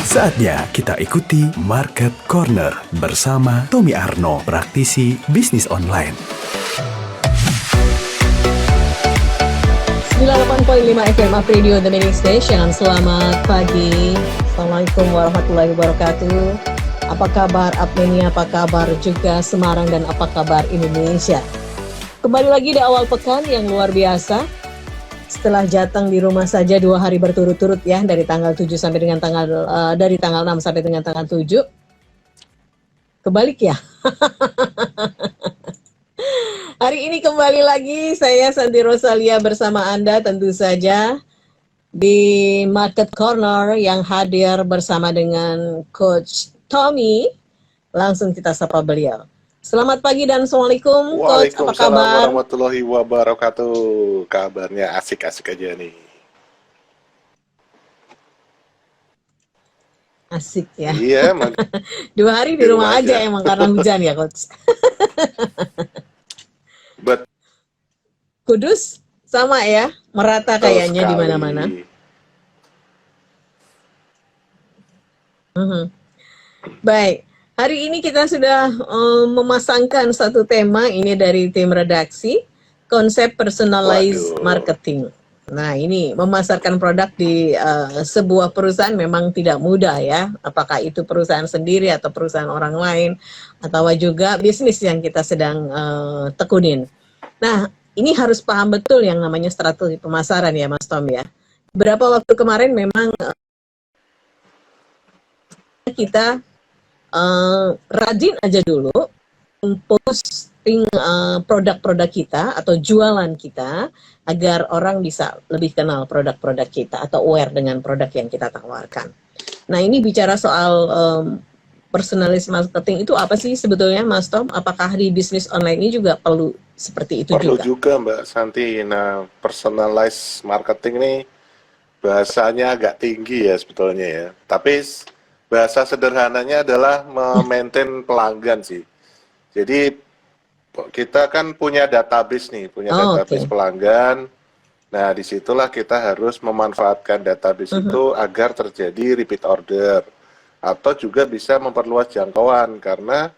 Saatnya kita ikuti Market Corner bersama Tommy Arno, praktisi bisnis online. 98.5 FM Up Radio The Winning Station. Selamat pagi. Assalamualaikum warahmatullahi wabarakatuh. Apa kabar Apmenia, apa kabar juga Semarang, dan apa kabar Indonesia? Kembali lagi di awal pekan yang luar biasa. Setelah Jateng di rumah saja 2 hari berturut-turut ya, dari tanggal 7 sampai dengan dari tanggal 6 sampai dengan tanggal 7. Kebalik ya. Hari ini kembali lagi saya Santi Rosalia bersama Anda tentu saja di Market Corner yang hadir bersama dengan Coach Tommy. Langsung kita sapa beliau. Selamat pagi dan Assalamualaikum Coach, apa kabar? Waalaikumsalam warahmatullahi wabarakatuh. Kabarnya asik-asik aja nih. Asik ya. Iya, 2 hari di rumah aja emang karena hujan ya Coach. Kudus sama ya, merata kayaknya di mana-mana. Baik. Hari ini kita sudah memasangkan satu tema ini dari tim redaksi, konsep personalized marketing. Nah, ini memasarkan produk di sebuah perusahaan memang tidak mudah ya. Apakah itu perusahaan sendiri atau perusahaan orang lain, atau juga bisnis yang kita sedang tekunin. Nah, ini harus paham betul yang namanya strategi pemasaran ya Mas Tom ya. Beberapa waktu kemarin memang kita rajin aja dulu posting produk-produk kita atau jualan kita agar orang bisa lebih kenal produk-produk kita atau aware dengan produk yang kita tawarkan. Nah, ini bicara soal personalized marketing itu apa sih sebetulnya Mas Tom? Apakah di bisnis online ini juga perlu seperti itu juga? Perlu juga Mbak Santi. Nah, personalized marketing ini bahasanya agak tinggi ya sebetulnya ya. Tapi bahasa sederhananya adalah memaintain pelanggan sih. Jadi kita kan punya database nih, database pelanggan. Nah, disitulah kita harus memanfaatkan database itu agar terjadi repeat order. Atau juga bisa memperluas jangkauan karena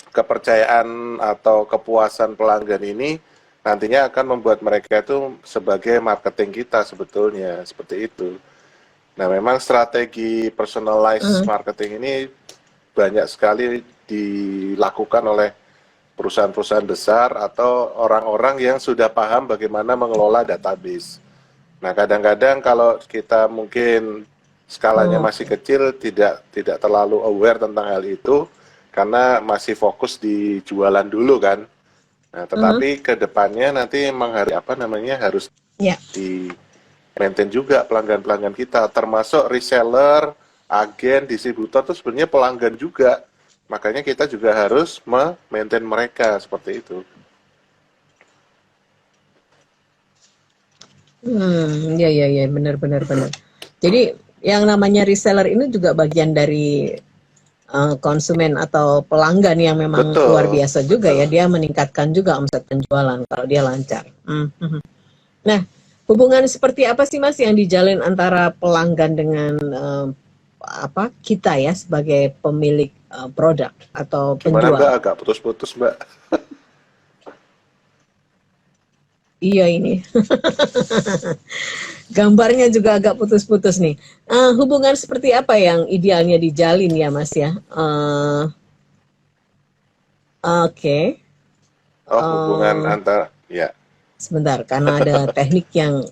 kepercayaan atau kepuasan pelanggan ini nantinya akan membuat mereka itu sebagai marketing kita sebetulnya, seperti itu. Nah, memang strategi personalized marketing ini banyak sekali dilakukan oleh perusahaan-perusahaan besar atau orang-orang yang sudah paham bagaimana mengelola database. Nah, kadang-kadang kalau kita mungkin skalanya masih kecil, tidak terlalu aware tentang hal itu, karena masih fokus di jualan dulu kan. Nah, tetapi ke depannya nanti memang harus di maintain juga pelanggan-pelanggan kita, termasuk reseller, agen, distributor itu sebenarnya pelanggan juga. Makanya kita juga harus maintain mereka seperti itu. Ya, benar. Jadi yang namanya reseller ini juga bagian dari konsumen atau pelanggan yang memang luar biasa juga ya. Dia meningkatkan juga omset penjualan kalau dia lancar. Nah, hubungan seperti apa sih Mas yang dijalin antara pelanggan dengan kita ya sebagai pemilik produk atau penjual? Gimana Mbak? Agak putus-putus Mbak. Iya ini. Gambarnya juga agak putus-putus nih. Hubungan seperti apa yang idealnya dijalin ya Mas ya? Oke. Hubungan antara ya. Sebentar, karena ada teknik yang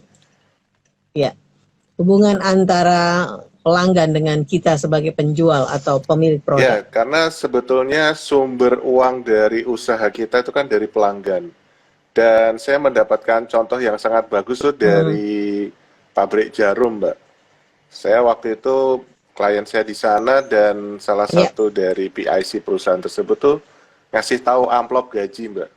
hubungan antara pelanggan dengan kita sebagai penjual atau pemilik produk. Ya, karena sebetulnya sumber uang dari usaha kita itu kan dari pelanggan. Dan saya mendapatkan contoh yang sangat bagus tuh dari pabrik jarum, Mbak. Saya waktu itu klien saya di sana dan salah satu dari PIC perusahaan tersebut tuh ngasih tahu amplop gaji, Mbak.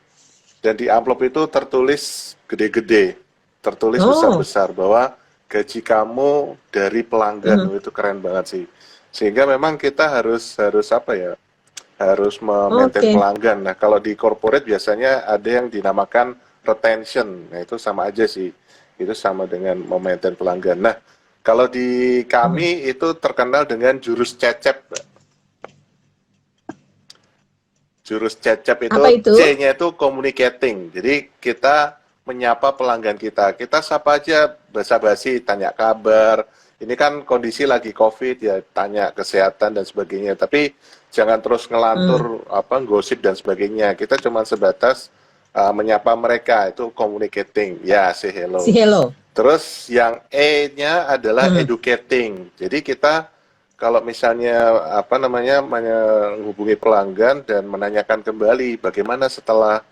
Dan di amplop itu tertulis gede-gede, tertulis besar-besar bahwa gaji kamu dari pelanggan. Itu keren banget sih. Sehingga memang kita harus harus memaintain pelanggan. Nah, kalau di corporate biasanya ada yang dinamakan retention. Nah, itu sama aja sih. Itu sama dengan memaintain pelanggan. Nah, Kalau di kami itu terkenal dengan jurus cecep, Mbak. Jurus cecep itu, Apa itu? C-nya itu communicating. Jadi kita menyapa pelanggan kita. Kita sapa aja basa-basi, tanya kabar. Ini kan kondisi lagi COVID ya, tanya kesehatan dan sebagainya. Tapi jangan terus ngelantur gosip dan sebagainya. Kita cuma sebatas menyapa mereka, itu communicating. Ya, say Si hello. hello. Terus yang E-nya adalah educating. Jadi kita kalau misalnya menghubungi pelanggan dan menanyakan kembali bagaimana setelah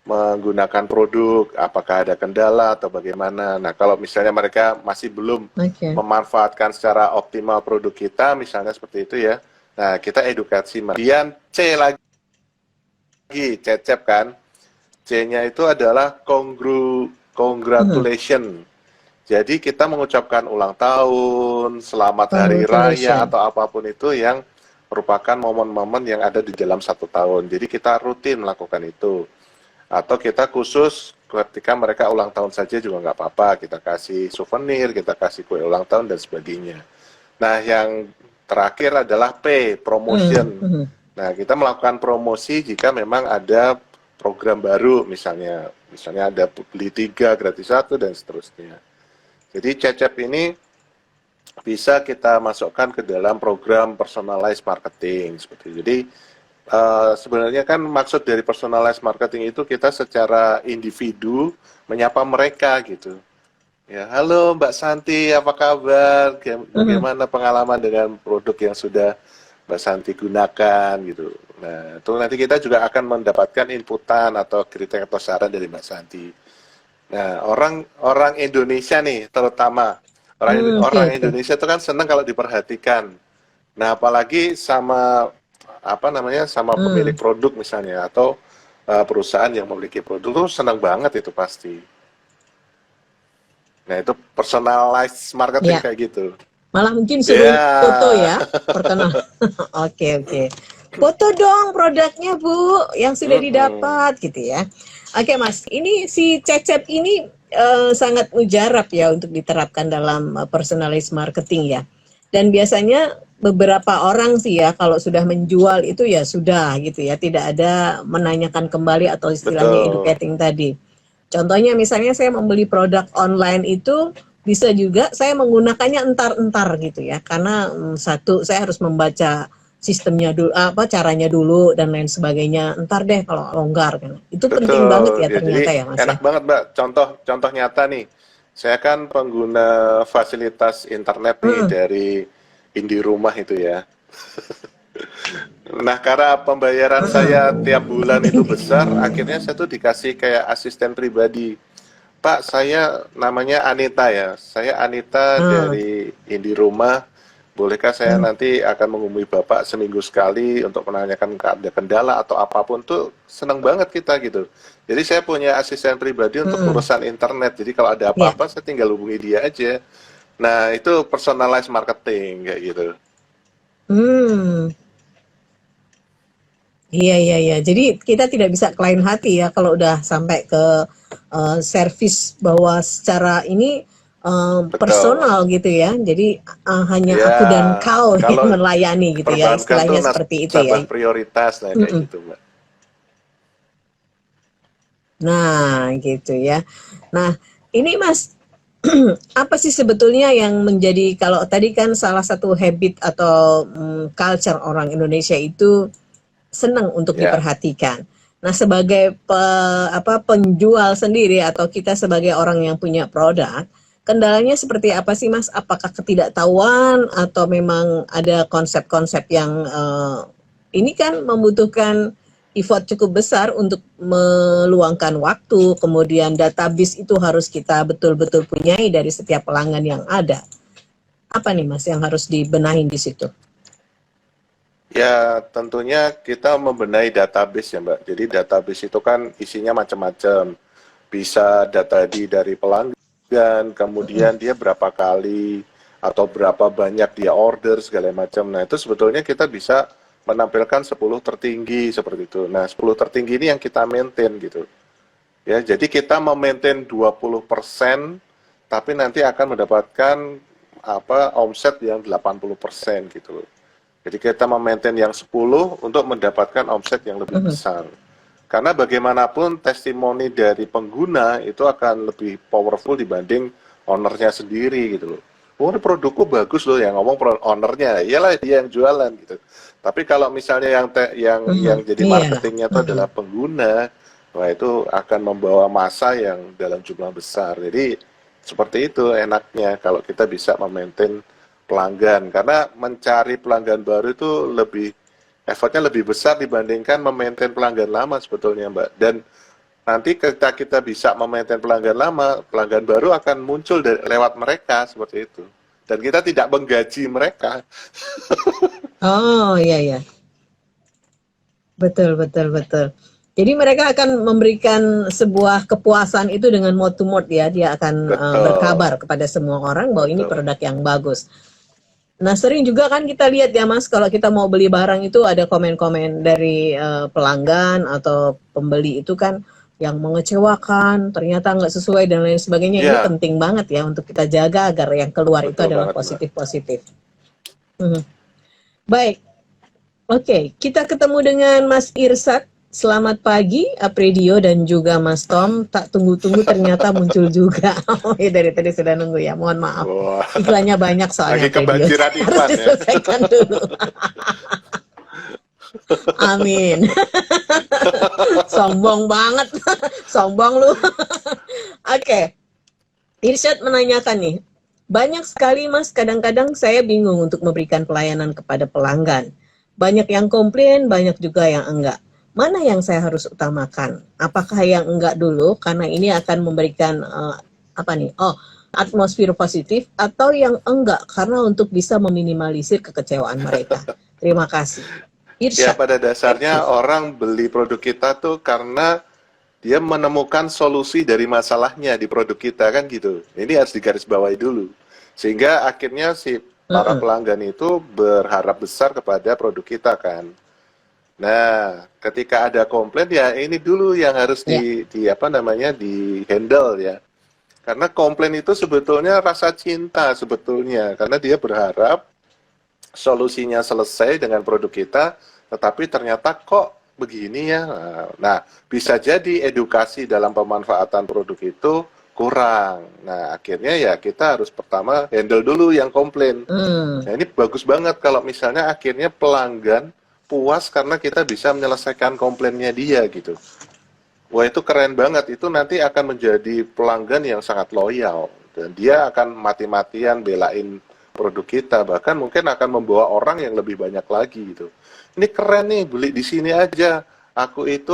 menggunakan produk, apakah ada kendala atau bagaimana. Nah, kalau misalnya mereka masih belum Oke. memanfaatkan secara optimal produk kita, misalnya seperti itu ya. Nah, kita edukasi. Kemudian C lagi, cecep kan. C-nya itu adalah congratulation. Jadi kita mengucapkan ulang tahun, selamat hari raya Congratulations. atau apapun itu yang merupakan momen-momen yang ada di dalam 1 tahun. Jadi kita rutin melakukan itu. Atau kita khusus ketika mereka ulang tahun saja juga nggak apa-apa. Kita kasih souvenir, kita kasih kue ulang tahun dan sebagainya. Nah, yang terakhir adalah P, promotion. Nah, kita melakukan promosi jika memang ada program baru, misalnya ada beli 3 gratis 1 dan seterusnya. Jadi cecep ini bisa kita masukkan ke dalam program personalized marketing seperti itu. Jadi sebenarnya kan maksud dari personalized marketing itu kita secara individu menyapa mereka gitu. Ya, halo Mbak Santi, apa kabar? Bagaimana pengalaman dengan produk yang sudah Mbak Santi gunakan gitu. Nah, itu nanti kita juga akan mendapatkan inputan atau kritik atau saran dari Mbak Santi. Nah, orang Indonesia nih, terutama orang Oke. Indonesia itu kan senang kalau diperhatikan. Nah, apalagi sama sama pemilik produk misalnya atau perusahaan yang memiliki produk itu senang banget itu pasti. Nah, itu personalized marketing Ya. kayak gitu. Malah mungkin suruh Ya, foto ya, perkenal. Oke. Foto dong produknya Bu, yang sudah didapat gitu ya. Oke Mas, ini si Cecep ini sangat mujarab ya untuk diterapkan dalam personalized marketing ya. Dan biasanya beberapa orang sih ya kalau sudah menjual itu ya sudah gitu ya, tidak ada menanyakan kembali atau istilahnya betul. educating tadi. Contohnya misalnya saya membeli produk online itu bisa juga saya menggunakannya entar-entar gitu ya. Karena satu saya harus membaca sistemnya dulu, caranya dulu dan lain sebagainya. Entar deh kalau longgar kan. Itu penting banget Betul. ya Ya, jadi ternyata ya Mas enak ya. banget, Mbak. Contoh nyata nih. Saya kan pengguna fasilitas internet nih dari Indirumah itu ya. Nah, karena pembayaran saya tiap bulan itu besar, akhirnya saya tuh dikasih kayak asisten pribadi. Pak, saya namanya Anita ya. Saya Anita Ah, dari Indirumah. Bolehkah saya nanti akan menghubungi Bapak seminggu sekali untuk menanyakan ada kendala atau apapun tuh senang banget kita gitu. Jadi saya punya asisten pribadi untuk urusan internet. Jadi kalau ada ya. apa-apa saya tinggal hubungi dia aja. Nah, itu personalized marketing kayak gitu. Hmm. Iya. Jadi kita tidak bisa klaim hati ya kalau udah sampai ke servis bahwa secara ini Betul. personal gitu ya. Jadi hanya Ya, aku dan kau yang kalau melayani gitu ya. perbankan tuh Istilahnya seperti itu ya. nasabah prioritas, nah kayak gitu, Mbak. Nah, gitu ya. Nah, ini Mas, apa sih sebetulnya yang menjadi kalau tadi kan salah satu habit atau culture orang Indonesia itu senang untuk Ya. diperhatikan. Nah, sebagai penjual sendiri atau kita sebagai orang yang punya produk, kendalanya seperti apa sih Mas? Apakah ketidaktahuan atau memang ada konsep-konsep yang ini kan membutuhkan effort cukup besar untuk meluangkan waktu, kemudian database itu harus kita betul-betul punyai dari setiap pelanggan yang ada. Apa nih Mas yang harus dibenahin di situ? Ya, tentunya kita membenahi database ya, Mbak. Jadi database itu kan isinya macam-macam. Bisa data dari pelanggan, kemudian dia berapa kali atau berapa banyak dia order segala macam. Nah, itu sebetulnya kita bisa menampilkan 10 tertinggi seperti itu. Nah, 10 tertinggi ini yang kita maintain gitu. Ya, jadi kita memaintain 20%, tapi nanti akan mendapatkan omset yang 80% gitu loh. Jadi kita memaintain yang 10 untuk mendapatkan omset yang lebih besar. Karena bagaimanapun testimoni dari pengguna itu akan lebih powerful dibanding ownernya sendiri gitu loh. Oh, ini produkku bagus loh, yang ngomong ownernya, iyalah dia yang jualan gitu. Tapi kalau misalnya yang jadi Iya. marketingnya itu adalah pengguna, wah itu akan membawa massa yang dalam jumlah besar. Jadi seperti itu enaknya kalau kita bisa memaintain pelanggan, karena mencari pelanggan baru itu effortnya lebih besar dibandingkan memaintain pelanggan lama sebetulnya, Mbak. Dan nanti ketika kita bisa memaintain pelanggan lama, pelanggan baru akan muncul lewat mereka seperti itu. Dan kita tidak menggaji mereka. Oh, iya ya. Betul, betul, betul. Jadi mereka akan memberikan sebuah kepuasan itu dengan mode to mode ya. Dia akan berkabar kepada semua orang bahwa ini produk yang bagus. Nah, sering juga kan kita lihat ya Mas, kalau kita mau beli barang itu ada komen-komen dari pelanggan atau pembeli itu kan yang mengecewakan, ternyata nggak sesuai dan lain sebagainya. Ini penting banget ya untuk kita jaga agar yang keluar itu adalah positif-positif. Baik, oke, kita ketemu dengan Mas Irsad. Selamat pagi, Apredio dan juga Mas Tom. Tak tunggu-tunggu ternyata muncul juga. Oh ya, dari tadi sudah nunggu ya, mohon maaf. Iklannya banyak soalnya. Lagi kebanjiran iklan ya. Diselesaikan dulu. Amin. Sombong banget. Sombong lu. Oke. Irsyad menanyakan nih, banyak sekali Mas, kadang-kadang saya bingung untuk memberikan pelayanan kepada pelanggan. Banyak yang komplain, banyak juga yang enggak. Mana yang saya harus utamakan? Apakah yang enggak dulu karena ini akan memberikan atmosfer positif, atau yang enggak karena untuk bisa meminimalisir kekecewaan mereka? Terima kasih. Ya, Irsyad. pada dasarnya orang beli produk kita tuh karena dia menemukan solusi dari masalahnya di produk kita kan gitu. Ini harus digarisbawahi dulu. Sehingga akhirnya si para pelanggan itu berharap besar kepada produk kita kan. Nah, ketika ada komplain ya ini dulu yang harus di handle ya. Karena komplain itu sebetulnya rasa cinta sebetulnya, karena dia berharap solusinya selesai dengan produk kita, tetapi ternyata kok begini ya. Nah, bisa jadi edukasi dalam pemanfaatan produk itu kurang. Nah, akhirnya ya kita harus pertama handle dulu yang komplain. Nah, ini bagus banget kalau misalnya akhirnya pelanggan puas karena kita bisa menyelesaikan komplainnya dia gitu. Wah, itu keren banget. Itu nanti akan menjadi pelanggan yang sangat loyal. Dan dia akan mati-matian belain produk kita. Bahkan mungkin akan membawa orang yang lebih banyak lagi gitu. Ini keren nih, beli di sini aja. Aku itu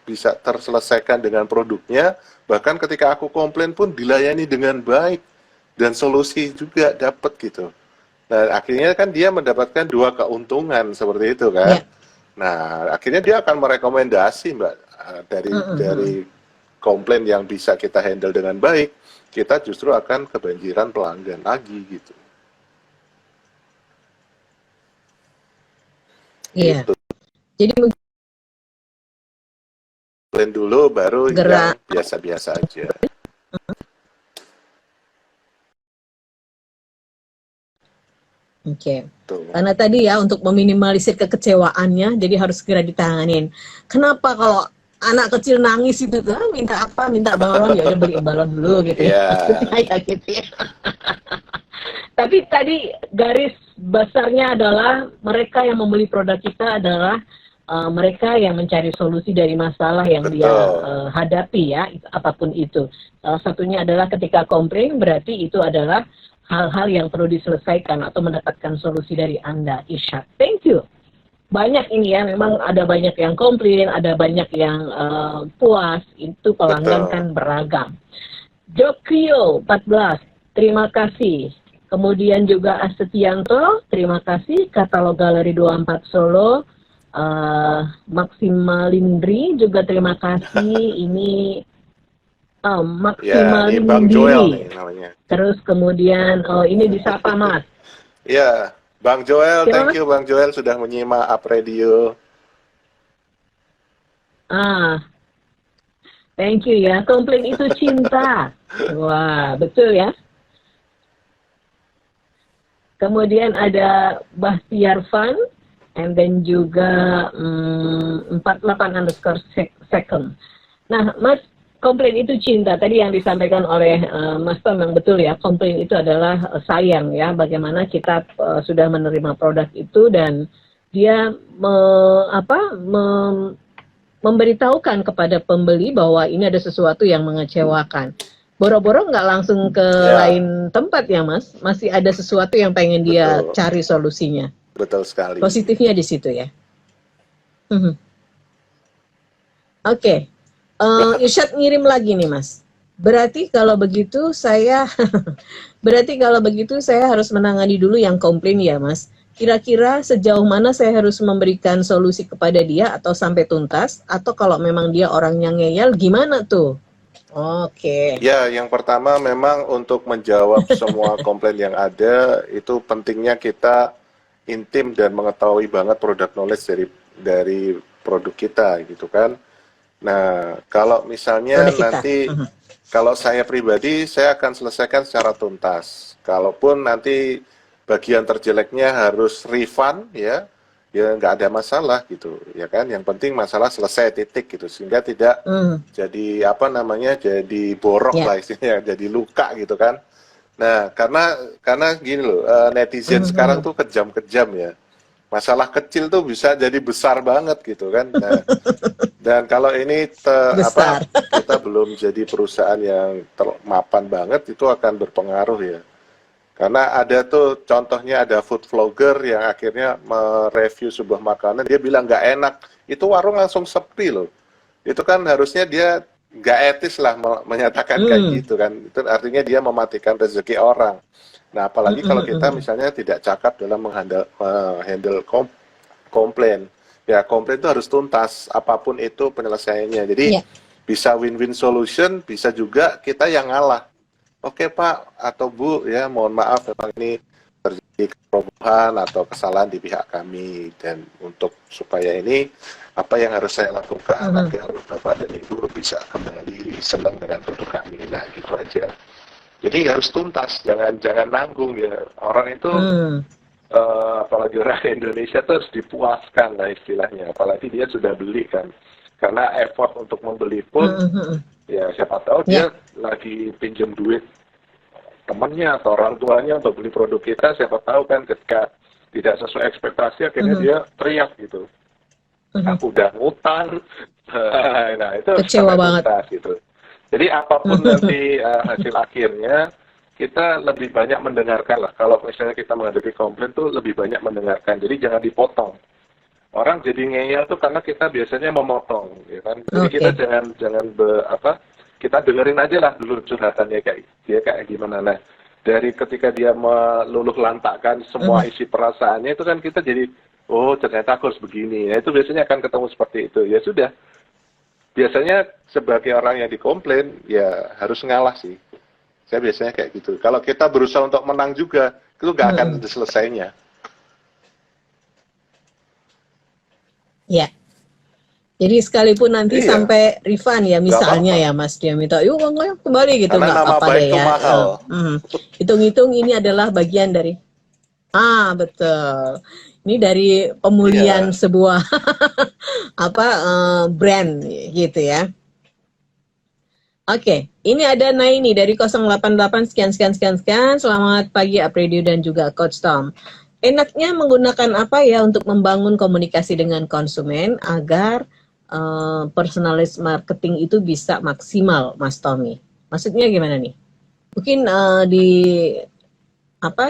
bisa terselesaikan dengan produknya. Bahkan ketika aku komplain pun dilayani dengan baik. Dan solusi juga dapat gitu. Nah, akhirnya kan dia mendapatkan dua keuntungan seperti itu kan. Nah, akhirnya dia akan merekomendasi Mbak dari komplain yang bisa kita handle dengan baik, kita justru akan kebanjiran pelanggan lagi gitu. Iya. Gitu. Jadi komplain dulu baru yang biasa-biasa aja. Oke. Karena tadi ya untuk meminimalisir kekecewaannya, jadi harus segera ditanganin. Kenapa kalau anak kecil nangis itu tuh minta apa? Minta balon, ya udah beli balon dulu gitu ya. Kayak gitu ya. Tapi tadi garis besarnya adalah mereka yang membeli produk kita adalah mereka yang mencari solusi dari masalah yang dia hadapi ya, apapun itu. Salah satunya adalah ketika komplain, berarti itu adalah hal-hal yang perlu diselesaikan atau mendapatkan solusi dari Anda, Irsyad. Thank you. Banyak ini ya, memang ada banyak yang komplain, ada banyak yang puas, itu pelanggan kan beragam. Jokrio 14, terima kasih. Kemudian juga Asetianto, terima kasih. Katalog Galeri 24 Solo, Maksimalindri juga terima kasih. Ini Maksimalindri. Bang Joel nih namanya. Terus kemudian, ini disapa Mas. Ya, Bang Joel, thank you Bang Joel sudah menyimak Apredio. Thank you ya. Komplain itu cinta. Wah, betul ya. kemudian ada Bahtiar Fan, and then juga 48_second. Nah, Mas, komplain itu cinta. Tadi yang disampaikan oleh Mas Tom yang betul ya, komplain itu adalah sayang ya, bagaimana kita sudah menerima produk itu dan dia memberitahukan kepada pembeli bahwa ini ada sesuatu yang mengecewakan. Boro-boro nggak langsung ke lain tempat ya Mas, masih ada sesuatu yang pengen dia cari solusinya. Betul sekali. Positifnya di situ ya. Oke. Irsyad ngirim lagi nih Mas. Berarti kalau begitu saya harus menangani dulu yang komplain ya Mas. Kira-kira sejauh mana saya harus memberikan solusi kepada dia atau sampai tuntas, atau kalau memang dia orangnya ngeyel gimana tuh? Oke. Ya, yang pertama memang untuk menjawab semua komplain yang ada, itu pentingnya kita intim dan mengetahui banget product knowledge dari produk kita gitu kan. Nah, kalau misalnya nanti kalau saya pribadi, saya akan selesaikan secara tuntas. Kalaupun nanti bagian terjeleknya harus refund ya nggak ada masalah gitu ya kan. Yang penting masalah selesai titik gitu, sehingga tidak jadi jadi borok lah istilahnya, jadi luka gitu kan. Nah, karena gini loh, netizen sekarang tuh kejam-kejam ya. Masalah kecil tuh bisa jadi besar banget gitu kan. Nah, dan kalau ini kita belum jadi perusahaan yang mapan banget, itu akan berpengaruh ya. Karena ada tuh contohnya ada food vlogger yang akhirnya mereview sebuah makanan, dia bilang nggak enak, itu warung langsung sepi loh. Itu kan harusnya dia nggak etis lah menyatakan kayak gitu kan. Itu artinya dia mematikan rezeki orang. Nah, apalagi kalau kita misalnya tidak cakap dalam menghandle komplain. Ya, komplain itu harus tuntas, apapun itu penyelesaiannya. Jadi bisa win-win solution, bisa juga kita yang ngalah. Oke Pak atau Bu, ya mohon maaf memang ini terjadi kerobohan atau kesalahan di pihak kami, dan untuk supaya ini apa yang harus saya lakukan agar Bapak dan Ibu bisa kembali senang dengan produk kami. Nah, gitu aja. Jadi harus tuntas, jangan nanggung ya. Orang itu apalagi orang Indonesia tuh harus dipuaskan lah istilahnya. Apalagi dia sudah beli kan. Karena effort untuk membeli pun ya siapa tahu dia lagi pinjam duit temannya atau orang tuanya untuk beli produk kita, siapa tahu kan ketika tidak sesuai ekspektasi akhirnya dia teriak gitu. Aku udah ngutang. Nah, itu kecewa banget gitu. Jadi apapun nanti hasil akhirnya, kita lebih banyak mendengarkan lah. Kalau misalnya kita menghadapi komplain tuh lebih banyak mendengarkan. Jadi jangan dipotong. Orang jadi ngeyel tuh karena kita biasanya memotong, ya kan? Jadi kita jangan kita dengerin aja lah dulu curhatannya kayak gimana. Nah, dari ketika dia meluluh lantakkan semua isi perasaannya itu kan kita jadi, oh ternyata aku harus begini. Nah, itu biasanya akan ketemu seperti itu. Ya sudah. Biasanya sebagai orang yang dikomplain, ya harus ngalah sih. Saya biasanya kayak gitu. Kalau kita berusaha untuk menang juga, itu nggak akan selesainya. Ya. Jadi sekalipun nanti sampai refund ya misalnya ya Mas, dia minta, yuk kembali gitu, nggak apa-apa deh ya. Hitung-hitung ini adalah bagian dari, betul. Ini dari pemulihan sebuah brand gitu ya. Oke, ini ada Naini dari 088 sekian. Selamat pagi Apredio dan juga Coach Tom. Enaknya menggunakan apa ya untuk membangun komunikasi dengan konsumen agar personalized marketing itu bisa maksimal, Mas Tommy? Maksudnya gimana nih? Mungkin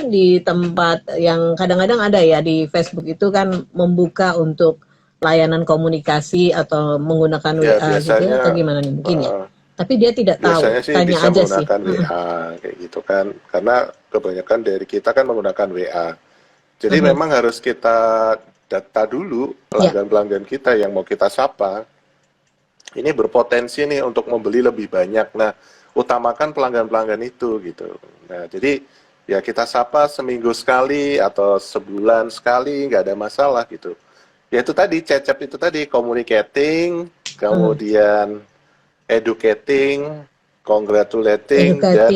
di tempat yang kadang-kadang ada ya di Facebook itu kan membuka untuk layanan komunikasi atau menggunakan WA gitu atau gimana nih mungkin ya. Tapi dia tidak tahu, sih tanya bisa aja menggunakan sih. WA kayak gitu kan. Karena kebanyakan dari kita kan menggunakan WA. Jadi memang harus kita data dulu pelanggan-pelanggan kita yang mau kita sapa. Ini berpotensi nih untuk membeli lebih banyak. Nah, utamakan pelanggan-pelanggan itu gitu. Nah, jadi ya kita sapa seminggu sekali atau sebulan sekali, nggak ada masalah gitu. Ya itu tadi, cecep itu tadi, communicating, kemudian educating, congratulating, dan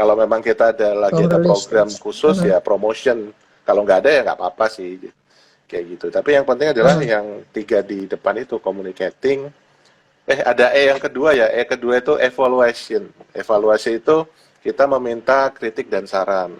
Kalau memang kita ada lagi ada Release program stage. khusus ya promotion. Kalau nggak ada ya nggak apa-apa sih kayak gitu. Tapi yang penting adalah yang 3 di depan itu communicating. Ada E yang kedua ya. E kedua itu evaluation. Evaluasi itu kita meminta kritik dan saran.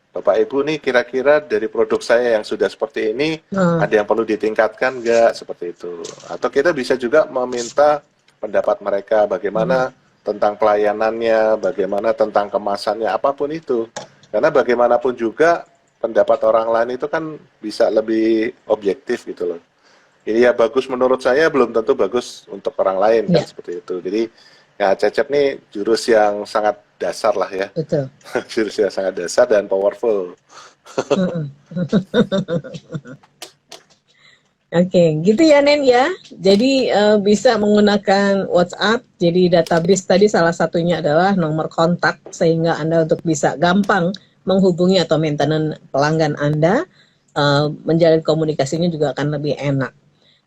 Bapak Ibu nih kira-kira dari produk saya yang sudah seperti ini ada yang perlu ditingkatkan nggak seperti itu. Atau kita bisa juga meminta pendapat mereka bagaimana tentang pelayanannya, bagaimana tentang kemasannya, apapun itu. Karena bagaimanapun juga pendapat orang lain itu kan bisa lebih objektif gitu loh. Ini ya bagus menurut saya belum tentu bagus untuk orang lain kan seperti itu. Jadi ya Cecep nih jurus yang sangat dasar lah ya. Betul. Jurus yang sangat dasar dan powerful. Oke, gitu ya Nen ya. Jadi bisa menggunakan WhatsApp. Jadi database tadi salah satunya adalah nomor kontak sehingga Anda untuk bisa gampang menghubungi atau maintenance pelanggan Anda. Menjalin komunikasinya juga akan lebih enak.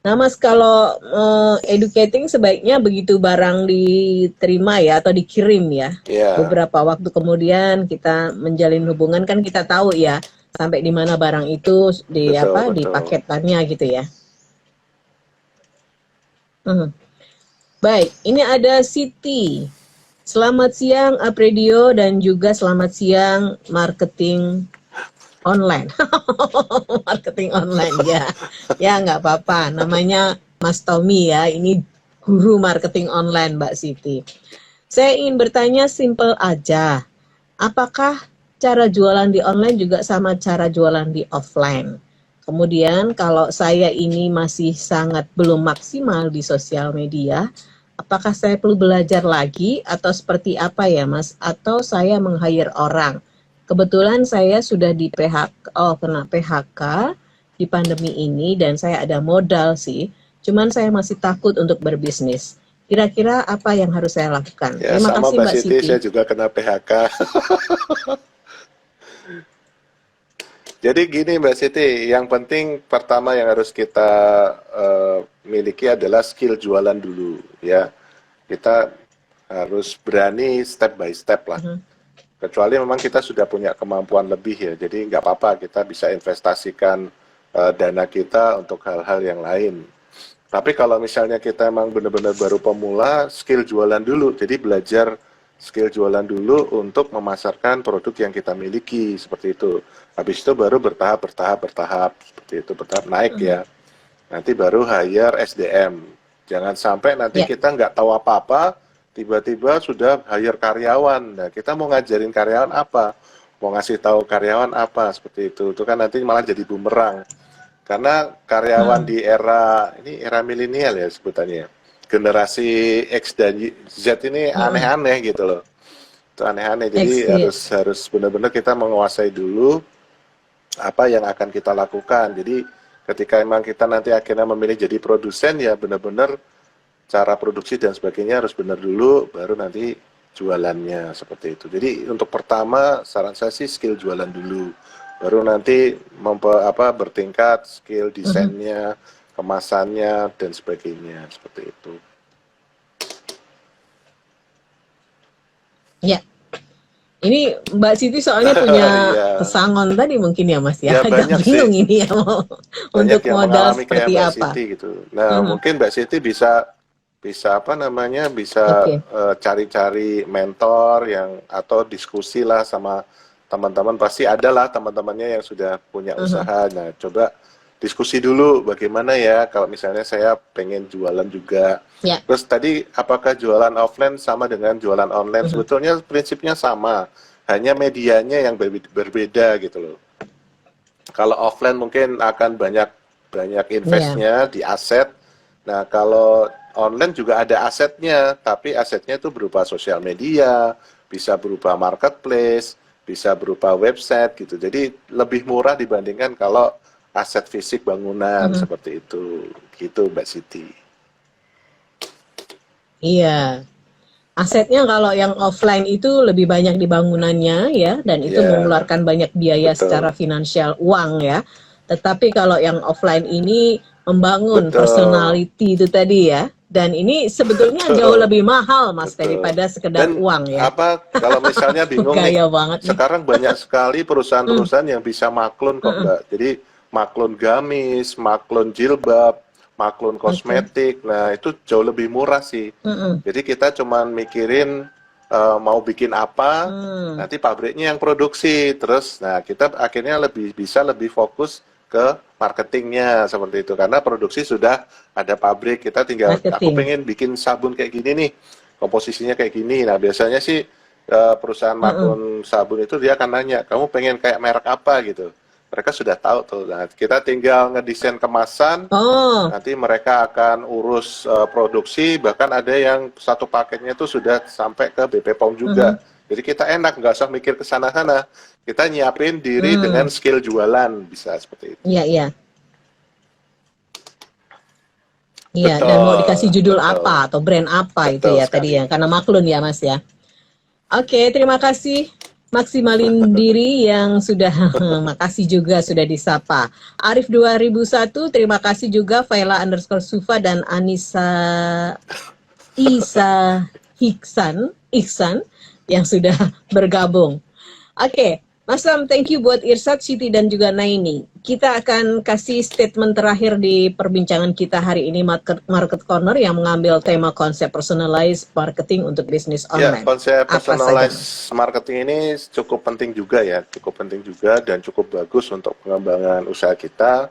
Nah Mas, kalau educating sebaiknya begitu barang diterima ya atau dikirim ya. Beberapa waktu kemudian kita menjalin hubungan kan kita tahu ya sampai di mana barang itu di Betul. di paketannya gitu ya. Baik, ini ada Siti. Selamat siang Apredio dan juga selamat siang marketing online. Marketing online ya. Ya nggak apa-apa. Namanya Mas Tommy ya. Ini guru marketing online Mbak Siti. Saya ingin bertanya simple aja. Apakah cara jualan di online juga sama cara jualan di offline? Kemudian kalau saya ini masih sangat belum maksimal di sosial media, apakah saya perlu belajar lagi atau seperti apa ya Mas? Atau saya meng-hire orang? Kebetulan saya sudah di kena PHK di pandemi ini dan saya ada modal sih. Cuman saya masih takut untuk berbisnis. Kira-kira apa yang harus saya lakukan? Ya, Terima sama kasih Mbak Siti. Saya juga kena PHK. Jadi gini Mbak Siti, yang penting pertama yang harus kita miliki adalah skill jualan dulu ya. Kita harus berani step by step lah. Kecuali memang kita sudah punya kemampuan lebih ya, jadi nggak apa-apa kita bisa investasikan dana kita untuk hal-hal yang lain. Tapi kalau misalnya kita emang benar-benar baru pemula, skill jualan dulu, jadi belajar skill jualan dulu untuk memasarkan produk yang kita miliki, seperti itu. Habis itu baru bertahap, seperti itu, bertahap naik ya. Nanti baru hire SDM. Jangan sampai nanti kita nggak tahu apa-apa, tiba-tiba sudah hire karyawan. Nah, kita mau ngajarin karyawan apa? Mau ngasih tahu karyawan apa? Seperti itu kan nanti malah jadi bumerang. Karena karyawan di era milenial ya sebutannya. Generasi X dan Z ini aneh-aneh gitu loh. Itu aneh-aneh. Jadi harus benar-benar kita menguasai dulu apa yang akan kita lakukan. Jadi ketika emang kita nanti akhirnya memilih jadi produsen ya benar-benar cara produksi dan sebagainya harus benar dulu, baru nanti jualannya seperti itu. Jadi untuk pertama saran saya sih skill jualan dulu, baru nanti bertingkat skill desainnya, kemasannya dan sebagainya seperti itu. Ya, ini Mbak Siti soalnya punya pesangon tadi mungkin ya Mas ya, agak bingung sih. Ini ya mau untuk modal seperti Mbak apa? Siti gitu. Nah mungkin Mbak Siti bisa cari-cari mentor atau diskusi lah sama teman-teman, pasti ada lah teman-temannya yang sudah punya usaha. Nah, coba diskusi dulu bagaimana ya kalau misalnya saya pengen jualan juga. Terus tadi apakah jualan offline sama dengan jualan online? Sebetulnya prinsipnya sama, hanya medianya yang berbeda gitu loh. Kalau offline mungkin akan banyak investnya di aset. Nah, kalau online juga ada asetnya, tapi asetnya itu berupa sosial media, bisa berupa marketplace, bisa berupa website gitu. Jadi lebih murah dibandingkan kalau aset fisik bangunan seperti itu. Gitu Mbak Siti. Iya. Asetnya kalau yang offline itu lebih banyak di bangunannya ya, dan itu mengeluarkan banyak biaya secara finansial uang ya. Tetapi kalau yang offline ini membangun personality itu tadi ya. Dan ini sebetulnya jauh lebih mahal, Mas, Betul. daripada sekedar Dan uang ya. kalau misalnya bingung nih, Gaya banget nih. sekarang banyak sekali perusahaan-perusahaan yang bisa maklun kok, Mbak. Jadi maklun gamis, maklun jilbab, maklun kosmetik. Nah, itu jauh lebih murah sih. Jadi kita cuman mikirin mau bikin apa, nanti pabriknya yang produksi. Terus, nah kita akhirnya bisa lebih fokus ke marketingnya seperti itu, karena produksi sudah ada pabrik, kita tinggal aku pengen bikin sabun kayak gini nih, komposisinya kayak gini. Nah biasanya sih perusahaan maklun sabun itu dia akan nanya, kamu pengen kayak merek apa gitu, mereka sudah tahu tuh. Nah kita tinggal ngedesain kemasan, nanti mereka akan urus produksi, bahkan ada yang satu paketnya itu sudah sampai ke BP POM juga. Jadi kita enak, nggak usah mikir ke sana-sana. Kita nyiapin diri dengan skill jualan, bisa seperti itu. Iya. Iya, dan mau dikasih judul apa atau brand apa itu ya tadi ya, karena maklun ya Mas ya. Oke, terima kasih Maksimalin Diri yang sudah, makasih juga sudah disapa. Arif 2001, terima kasih juga Faila_Sufa dan Anissa Isa Ihsan yang sudah bergabung. Oke, Mas Ram, thank you buat Irsad, Siti, dan juga Naini. Kita akan kasih statement terakhir di perbincangan kita hari ini, Market Corner, yang mengambil tema konsep personalized marketing untuk bisnis online. Ya, konsep personalized marketing ini cukup penting juga ya, dan cukup bagus untuk pengembangan usaha kita.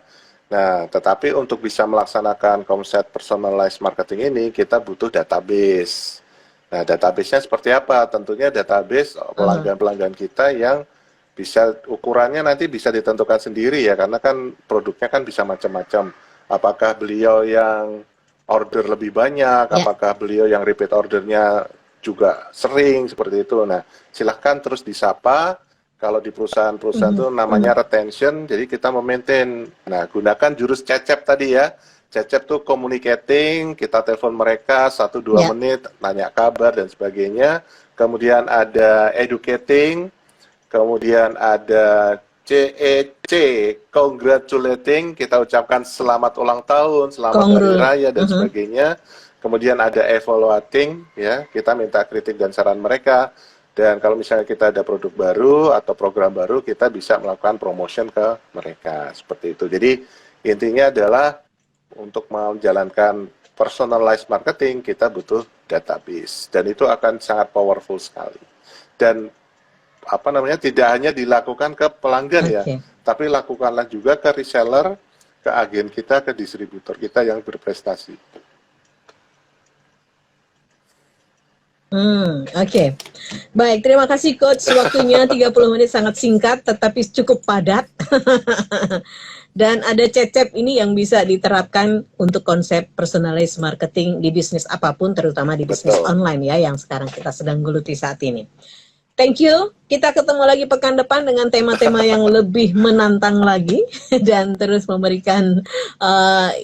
Nah, tetapi untuk bisa melaksanakan konsep personalized marketing ini, kita butuh database. Nah, database-nya seperti apa? Tentunya database pelanggan-pelanggan kita yang bisa ukurannya nanti bisa ditentukan sendiri ya, karena kan produknya kan bisa macam-macam. Apakah beliau yang order lebih banyak, apakah beliau yang repeat ordernya juga sering, seperti itu. Nah, silahkan terus disapa. Kalau di perusahaan-perusahaan itu namanya retention, jadi kita memaintain. Nah, gunakan jurus cecep tadi ya. Cecep tuh communicating, kita telepon mereka 1-2 menit, nanya kabar dan sebagainya. Kemudian ada educating, kemudian ada CEC, congratulating, kita ucapkan selamat ulang tahun, selamat hari raya dan sebagainya. Kemudian ada evaluating, ya, kita minta kritik dan saran mereka. Dan kalau misalnya kita ada produk baru atau program baru, kita bisa melakukan promotion ke mereka, seperti itu. Jadi intinya adalah untuk menjalankan personalized marketing, kita butuh database. Dan itu akan sangat powerful sekali. Dan tidak hanya dilakukan ke pelanggan ya, tapi lakukanlah juga ke reseller, ke agen kita, ke distributor kita yang berprestasi. Oke. Baik, terima kasih Coach. Waktunya 30 menit sangat singkat, tetapi cukup padat. Dan ada cecep ini yang bisa diterapkan untuk konsep personalized marketing di bisnis apapun, terutama di bisnis online ya, yang sekarang kita sedang geluti saat ini. Thank you. Kita ketemu lagi pekan depan dengan tema-tema yang lebih menantang lagi dan terus memberikan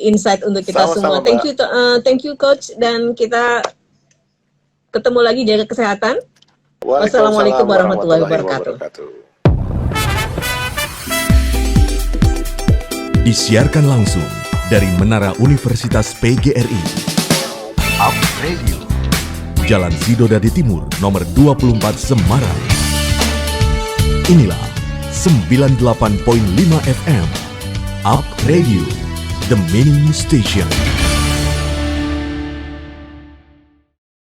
insight untuk kita semua. Thank you Coach, dan kita ketemu lagi, jaga kesehatan. Wassalamualaikum warahmatullahi wabarakatuh. Disiarkan langsung dari Menara Universitas PGRI. Up Radio. Jalan Sidodadi Timur, nomor 24 Semarang. Inilah 98.5 FM. Up Radio, the Meaning Station.